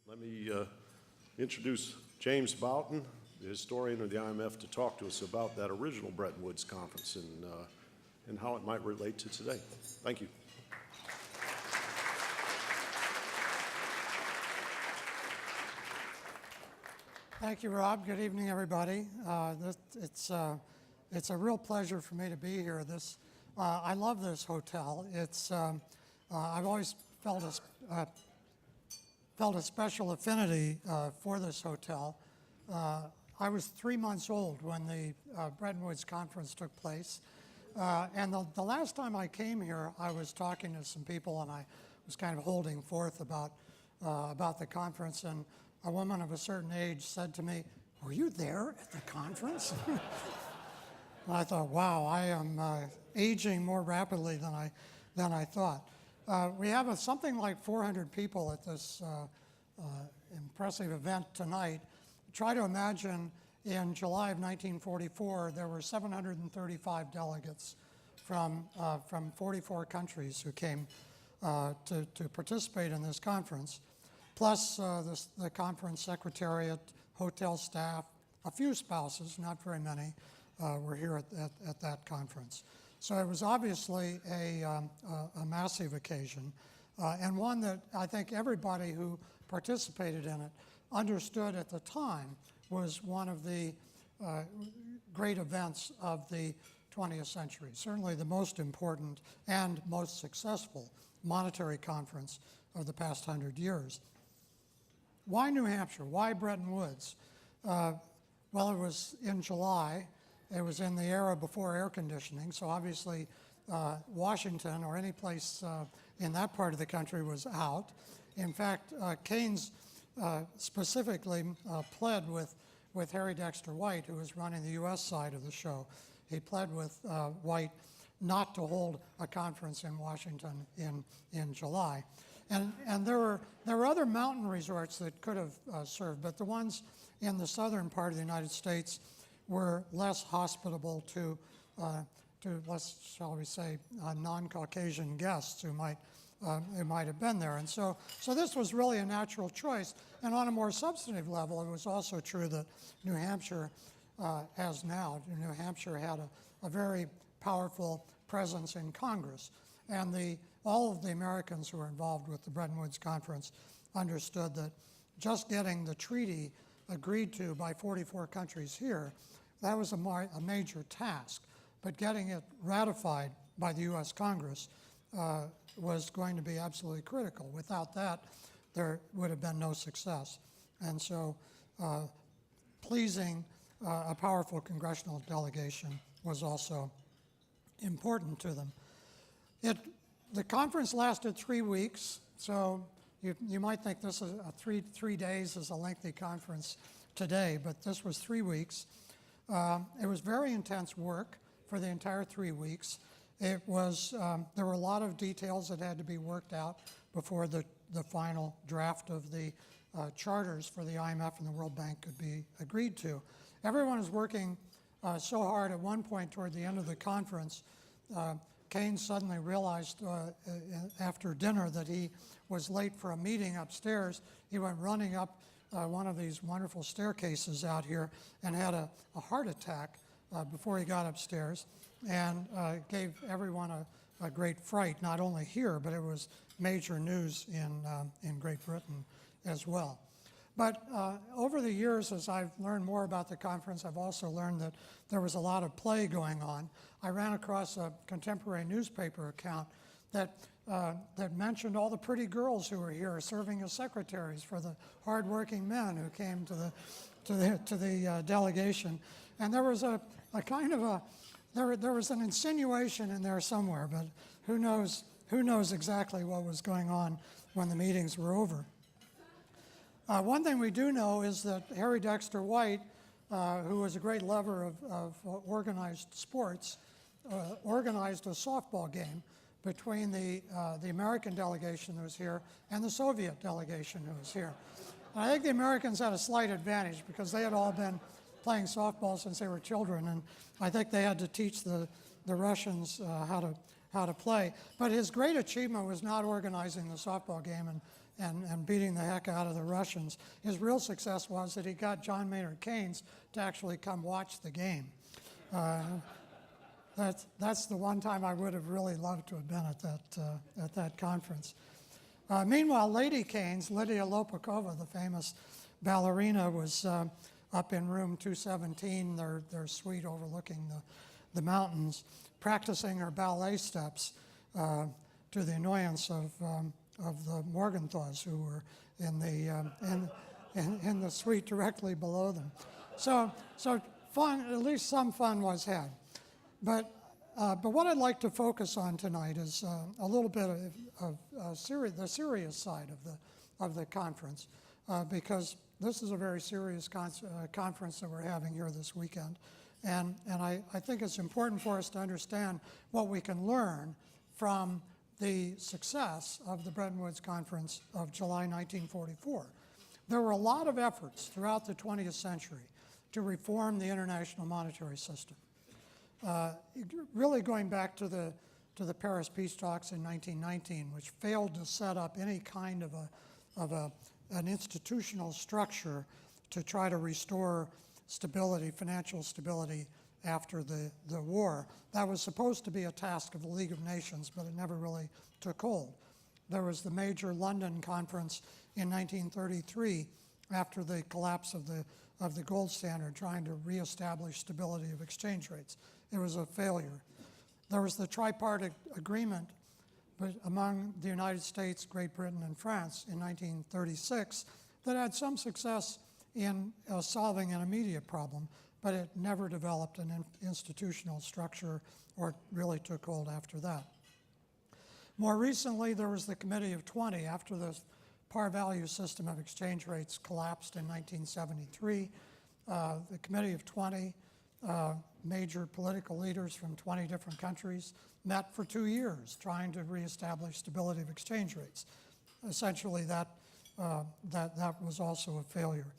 Let me introduce James Boughton, the historian of the IMF, to talk to us about that original Bretton Woods conference and how it might relate to today. Thank you. Thank you, Rob. Good evening, everybody. It's a real pleasure for me to be here. I love this hotel. I've always felt a special affinity for this hotel. I was 3 months old when the Bretton Woods conference took place. And the last time I came here, I was talking to some people and I was kind of holding forth about the conference, and a woman of a certain age said to me, "Were you there at the conference?" And I thought, wow, I am aging more rapidly than I thought. We have something like 400 people at this impressive event tonight. Try to imagine in July of 1944, there were 735 delegates from 44 countries who came to participate in this conference, plus the conference secretariat, hotel staff, a few spouses, not very many, were here at that conference. So it was obviously a massive occasion, and one that I think everybody who participated in it understood at the time was one of the great events of the 20th century, certainly the most important and most successful monetary conference of the past 100 years. Why New Hampshire? Why Bretton Woods? Well, it was in July. It was in the era before air conditioning, so obviously Washington or any place in that part of the country was out. In fact, Keynes specifically pled with Harry Dexter White, who was running the U.S. side of the show. He pled with White not to hold a conference in Washington in July. And there were other mountain resorts that could have served, but the ones in the southern part of the United States were less hospitable to less, shall we say, non-Caucasian guests who might have been there. And so this was really a natural choice. And on a more substantive level, it was also true that New Hampshire, as now, New Hampshire had a very powerful presence in Congress. And all of the Americans who were involved with the Bretton Woods Conference understood that just getting the treaty agreed to by 44 countries here, that was a major task. But getting it ratified by the U.S. Congress was going to be absolutely critical. Without that, there would have been no success. And so pleasing a powerful congressional delegation was also important to them. The conference lasted 3 weeks, so you might think this is three days is a lengthy conference today, but this was 3 weeks. It was very intense work for the entire 3 weeks. There were a lot of details that had to be worked out before the final draft of the charters for the IMF and the World Bank could be agreed to. Everyone was working so hard at one point toward the end of the conference. Keynes suddenly realized after dinner that he was late for a meeting upstairs. He went running up one of these wonderful staircases out here and had a heart attack before he got upstairs, and gave everyone a great fright, not only here, but it was major news in Great Britain as well. But over the years, as I've learned more about the conference, I've also learned that there was a lot of play going on. I ran across a contemporary newspaper account that mentioned all the pretty girls who were here serving as secretaries for the hardworking men who came to the delegation. And there was there was an insinuation in there somewhere, but who knows exactly what was going on when the meetings were over. One thing we do know is that Harry Dexter White, who was a great lover of organized sports, organized a softball game between the American delegation who was here and the Soviet delegation who was here. And I think the Americans had a slight advantage because they had all been playing softball since they were children, and I think they had to teach the Russians how to play. But his great achievement was not organizing the softball game and beating the heck out of the Russians. His real success was that he got John Maynard Keynes to actually come watch the game. That's the one time I would have really loved to have been at that conference. Meanwhile, Lady Keynes, Lydia Lopakova, the famous ballerina, was up in room 217, their suite overlooking the mountains, practicing her ballet steps to the annoyance of the Morgenthaus, who were in the suite directly below them. So fun, at least some fun was had. But what I'd like to focus on tonight is a little bit of the serious side of the conference, because this is a very serious conference that we're having here this weekend. And I think it's important for us to understand what we can learn from the success of the Bretton Woods Conference of July 1944. There were a lot of efforts throughout the 20th century to reform the international monetary system. Really going back to the Paris peace talks in 1919, which failed to set up any kind of an institutional structure to try to restore stability, financial stability after the war. That was supposed to be a task of the League of Nations, but it never really took hold. There was the major London conference in 1933 after the collapse of the gold standard, trying to reestablish stability of exchange rates. It was a failure. There was the tripartite agreement among the United States, Great Britain, and France in 1936 that had some success in solving an immediate problem, but it never developed an institutional structure or really took hold after that. More recently, there was the Committee of 20 after the par value system of exchange rates collapsed in 1973. The Committee of 20, major political leaders from 20 different countries, met for 2 years trying to reestablish stability of exchange rates. Essentially, that was also a failure.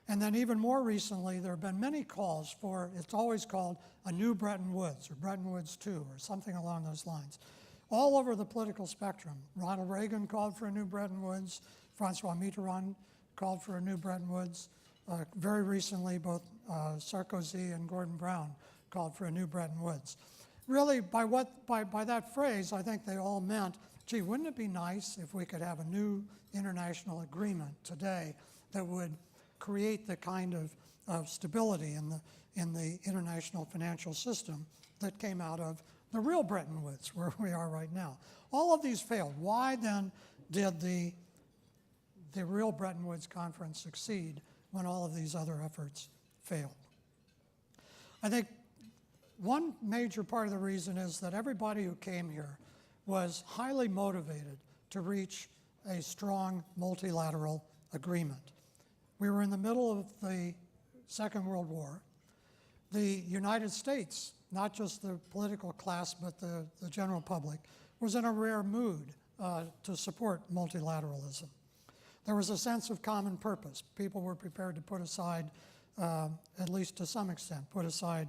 And then even more recently, there have been many calls for, it's always called a new Bretton Woods or Bretton Woods 2 or something along those lines. All over the political spectrum. Ronald Reagan called for a new Bretton Woods. Francois Mitterrand called for a new Bretton Woods. Very recently, both Sarkozy and Gordon Brown called for a new Bretton Woods. Really, by that phrase, I think they all meant, gee, wouldn't it be nice if we could have a new international agreement today that would create the kind of stability in the international financial system that came out of the real Bretton Woods, where we are right now. All of these failed. Why then did the real Bretton Woods Conference succeed when all of these other efforts failed? I think one major part of the reason is that everybody who came here was highly motivated to reach a strong multilateral agreement. We were in the middle of the Second World War. The United States, not just the political class, but the general public, was in a rare mood to support multilateralism. There was a sense of common purpose. People were prepared to put aside, at least to some extent, put aside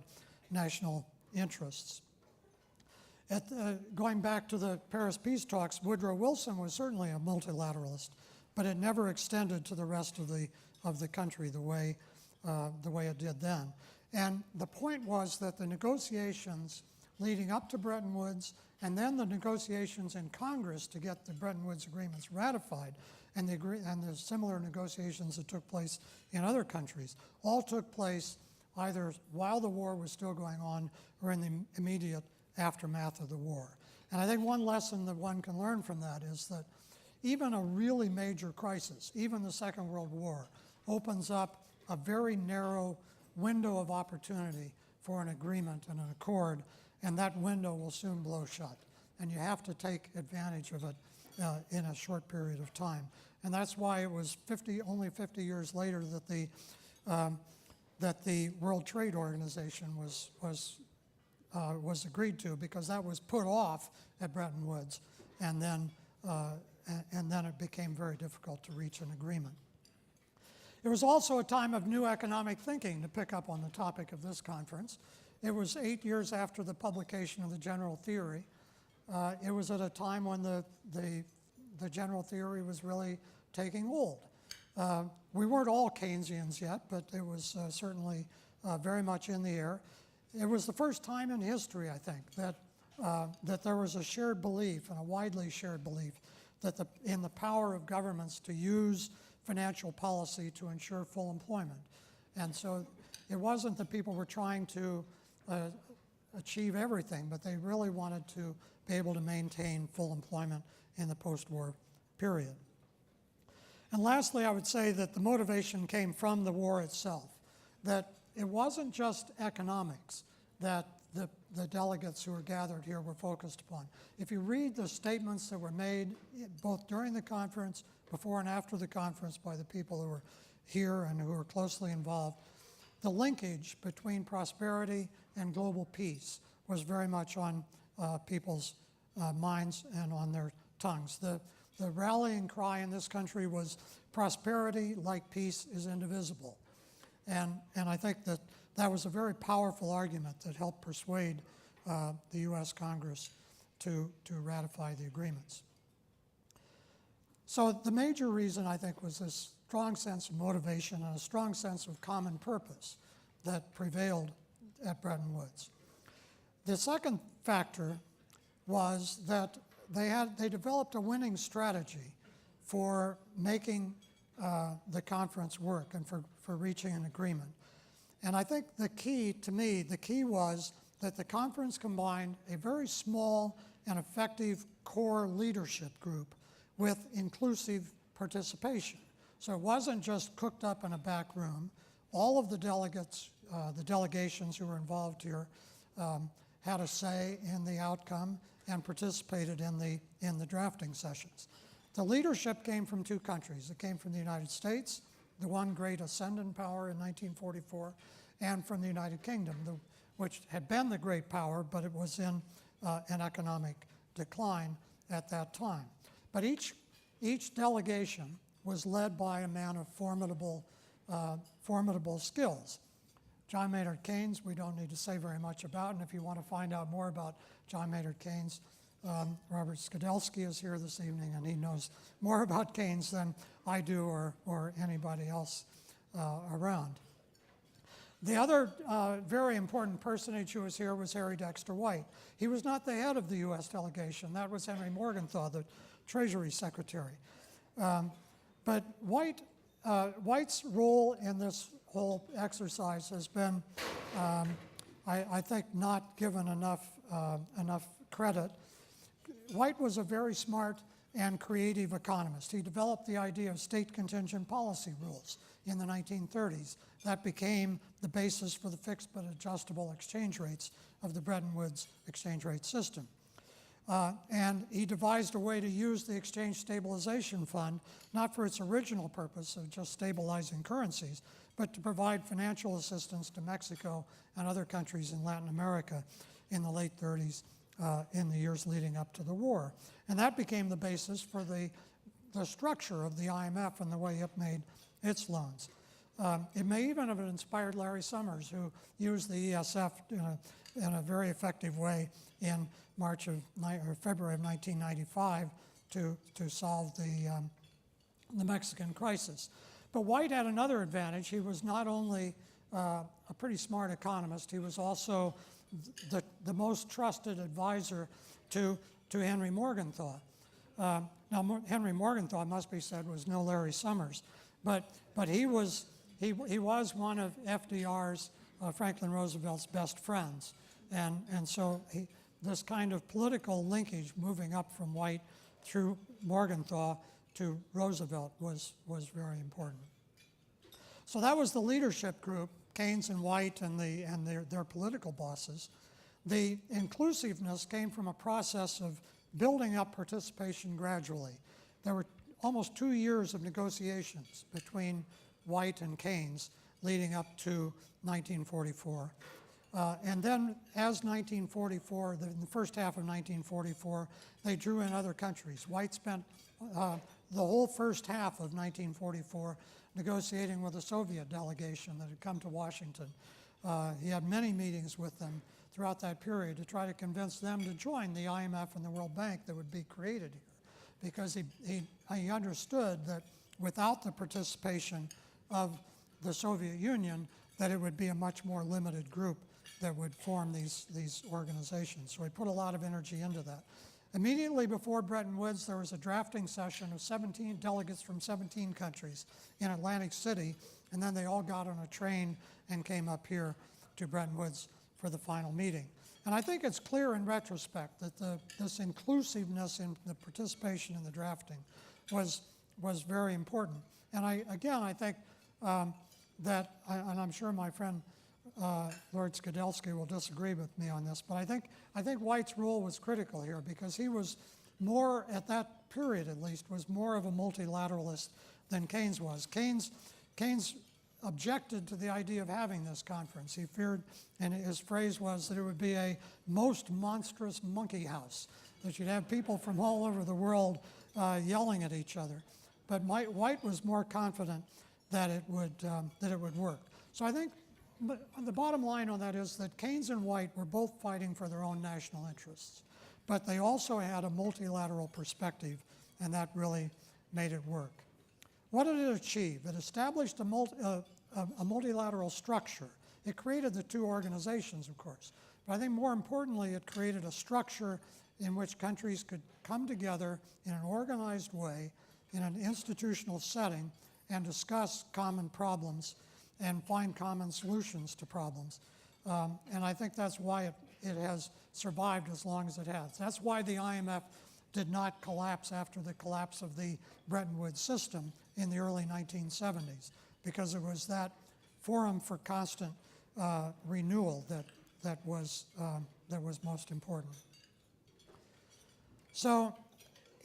national interests. Going back to the Paris peace talks, Woodrow Wilson was certainly a multilateralist, but it never extended to the rest of the country the way it did then. And the point was that the negotiations leading up to Bretton Woods and then the negotiations in Congress to get the Bretton Woods agreements ratified and the similar negotiations that took place in other countries all took place either while the war was still going on or in the immediate aftermath of the war. And I think one lesson that one can learn from that is that even a really major crisis, even the Second World War, opens up a very narrow window of opportunity for an agreement and an accord, and that window will soon blow shut. And you have to take advantage of it in a short period of time. And that's why it was only 50 years later that the World Trade Organization was agreed to, because that was put off at Bretton Woods, and then it became very difficult to reach an agreement. It was also a time of new economic thinking, to pick up on the topic of this conference. It was 8 years after the publication of the general theory. It was at a time when the the general theory was really taking hold. We weren't all Keynesians yet, but it was certainly very much in the air. It was the first time in history, I think, that there was a shared belief, and a widely shared belief, that in the power of governments to use financial policy to ensure full employment. And so it wasn't that people were trying to achieve everything, but they really wanted to be able to maintain full employment in the post-war period. And lastly, I would say that the motivation came from the war itself, that it wasn't just economics that the delegates who were gathered here were focused upon. If you read the statements that were made both during the conference, before and after the conference by the people who were here and who were closely involved, the linkage between prosperity and global peace was very much on people's minds and on their tongues. The rallying cry in this country was prosperity, like peace, is indivisible. And I think that was a very powerful argument that helped persuade the U.S. Congress to ratify the agreements. So the major reason, I think, was this strong sense of motivation and a strong sense of common purpose that prevailed at Bretton Woods. The second factor was that they developed a winning strategy for making the conference work and for reaching an agreement. And I think the key was that the conference combined a very small and effective core leadership group with inclusive participation. So it wasn't just cooked up in a back room. All of the delegates, the delegations who were involved here, had a say in the outcome and participated in the drafting sessions. The leadership came from two countries. It came from the United States, the one great ascendant power in 1944, and from the United Kingdom, which had been the great power, but it was in an economic decline at that time. But each delegation was led by a man of formidable skills. John Maynard Keynes, we don't need to say very much about, and if you want to find out more about John Maynard Keynes, Robert Skidelsky is here this evening, and he knows more about Keynes than I do or anybody else around. The other very important personage who was here was Harry Dexter White. He was not the head of the U.S. delegation. That was Henry Morgenthau, the Treasury Secretary. But White's role in this whole exercise has been, I think, not given enough credit. White was a very smart and creative economist. He developed the idea of state contingent policy rules in the 1930s. That became the basis for the fixed but adjustable exchange rates of the Bretton Woods exchange rate system. And he devised a way to use the Exchange Stabilization Fund, not for its original purpose of just stabilizing currencies, but to provide financial assistance to Mexico and other countries in Latin America in the late 30s, in the years leading up to the war. And that became the basis for the structure of the IMF and the way it made its loans. It may even have inspired Larry Summers, who used the ESF in a very effective way in February of 1995 to solve the Mexican crisis. But White had another advantage. He was not only a pretty smart economist, he was also the most trusted advisor to Henry Morgenthau. Now, Henry Morgenthau, must be said, was no Larry Summers, but he was one of FDR's, Franklin Roosevelt's best friends, and so this kind of political linkage moving up from White through Morgenthau to Roosevelt was very important. So that was the leadership group, Keynes and White and their political bosses. The inclusiveness came from a process of building up participation gradually. There were almost 2 years of negotiations between White and Keynes leading up to 1944. And then as 1944, in the first half of 1944, they drew in other countries. White spent the whole first half of 1944 negotiating with the Soviet delegation that had come to Washington. He had many meetings with them throughout that period to try to convince them to join the IMF and the World Bank that would be created here. because he understood that without the participation of the Soviet Union, that it would be a much more limited group that would form these organizations. So he put a lot of energy into that. Immediately before Bretton Woods, there was a drafting session of 17 delegates from 17 countries in Atlantic City, and then they all got on a train and came up here to Bretton Woods for the final meeting. And I think it's clear in retrospect that this inclusiveness in the participation in the drafting was very important. And I think that, and I'm sure my friend Lord Skidelsky will disagree with me on this, but I think White's role was critical here because he was more, at that period at least, was more of a multilateralist than Keynes was. Keynes objected to the idea of having this conference. He feared, and his phrase was that it would be a most monstrous monkey house, that you'd have people from all over the world yelling at each other. But White was more confident that it would work. So I think the bottom line on that is that Keynes and White were both fighting for their own national interests, but they also had a multilateral perspective, and that really made it work. What did it achieve? It established a multilateral structure. It created the two organizations, of course, but I think more importantly, it created a structure in which countries could come together in an organized way, in an institutional setting, and discuss common problems and find common solutions to problems. And I think that's why it has survived as long as it has. That's why the IMF did not collapse after the collapse of the Bretton Woods system in the early 1970s, because it was that forum for constant renewal that was most important. So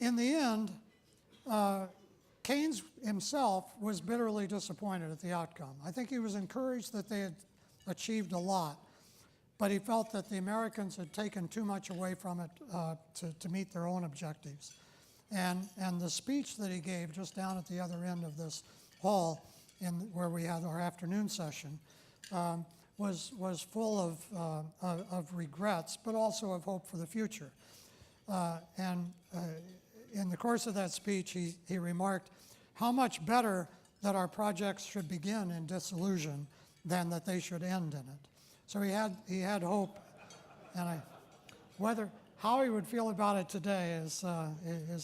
in the end, Keynes himself was bitterly disappointed at the outcome. I think he was encouraged that they had achieved a lot, but he felt that the Americans had taken too much away from it to meet their own objectives. And the speech that he gave just down at the other end of this hall, where we had our afternoon session, was full of regrets, but also of hope for the future. In the course of that speech, he remarked how much better that our projects should begin in disillusion than that they should end in it. So he had hope, and how he would feel about it today is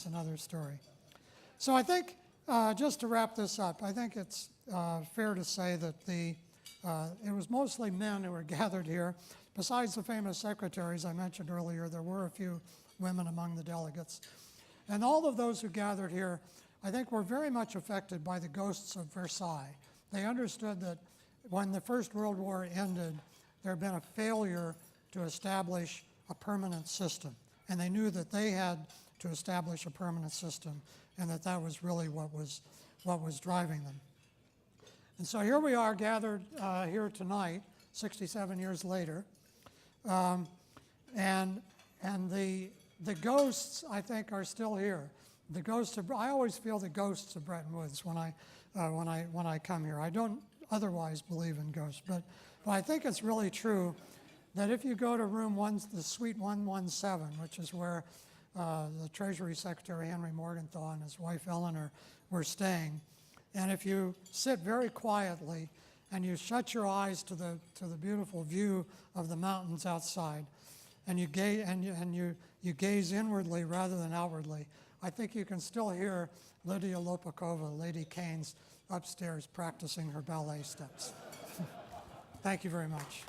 another story. So I think, just to wrap this up, I think it's fair to say that it was mostly men who were gathered here. Besides the famous secretaries I mentioned earlier, there were a few women among the delegates. And all of those who gathered here, I think, were very much affected by the ghosts of Versailles. They understood that when the First World War ended, there had been a failure to establish a permanent system. And they knew that they had to establish a permanent system, and that was really what was driving them. And so here we are gathered here tonight, 67 years later. And the ghosts, I think, are still here. I always feel the ghosts of Bretton Woods when I come here. I don't otherwise believe in ghosts, but I think it's really true that if you go to the suite 117, which is where the Treasury Secretary Henry Morgenthau and his wife Eleanor were staying, and if you sit very quietly and you shut your eyes to the beautiful view of the mountains outside, and you gaze inwardly rather than outwardly, I think you can still hear Lydia Lopakova, Lady Keynes, upstairs practicing her ballet steps. Thank you very much.